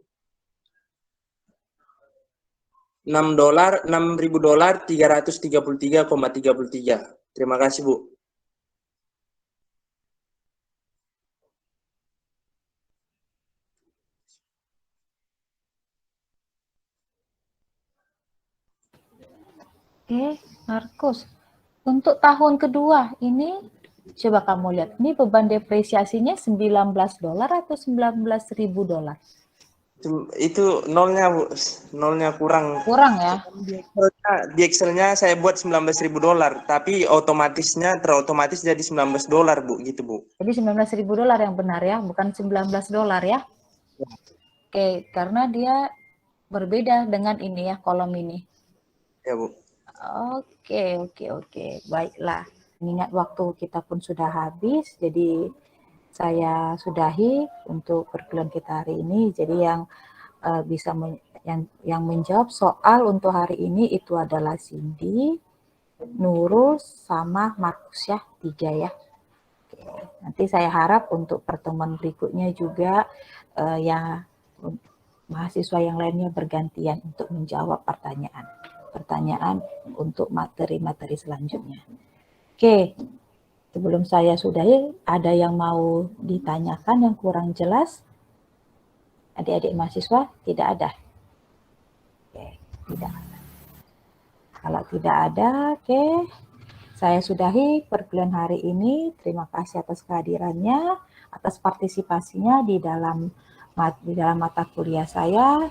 $6.000 $333,33. Terima kasih Bu. Oke, Markus. Untuk tahun kedua ini coba kamu lihat, ini beban depresiasinya $19 atau $19.000? Itu nolnya Bu, nolnya kurang. Kurang ya? Di Excelnya saya buat $19.000, tapi terotomatis jadi $19 Bu, gitu Bu. Jadi $19.000 yang benar ya, bukan $19 ya? Oke, karena dia berbeda dengan ini ya, kolom ini. Ya Bu. Oke. Baiklah. Mengingat waktu kita pun sudah habis, jadi saya sudahi untuk perkuliahan kita hari ini. Jadi yang yang menjawab soal untuk hari ini itu adalah Cindy, Nurul, sama Markus ya, 3 ya. Oke. Nanti saya harap untuk pertemuan berikutnya juga ya mahasiswa yang lainnya bergantian untuk menjawab pertanyaan untuk materi-materi selanjutnya. Oke, sebelum saya sudahi, ada yang mau ditanyakan yang kurang jelas? Adik-adik mahasiswa? Tidak ada? Oke, tidak ada. Kalau tidak ada, oke. Saya sudahi perkuliahan hari ini. Terima kasih atas kehadirannya, atas partisipasinya di dalam di dalam mata kuliah saya.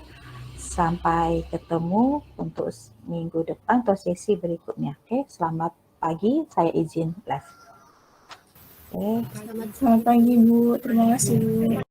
Sampai ketemu untuk minggu depan atau sesi berikutnya. Oke, selamat pagi. Saya izin live. Oke. Selamat pagi Bu, terima kasih Bu.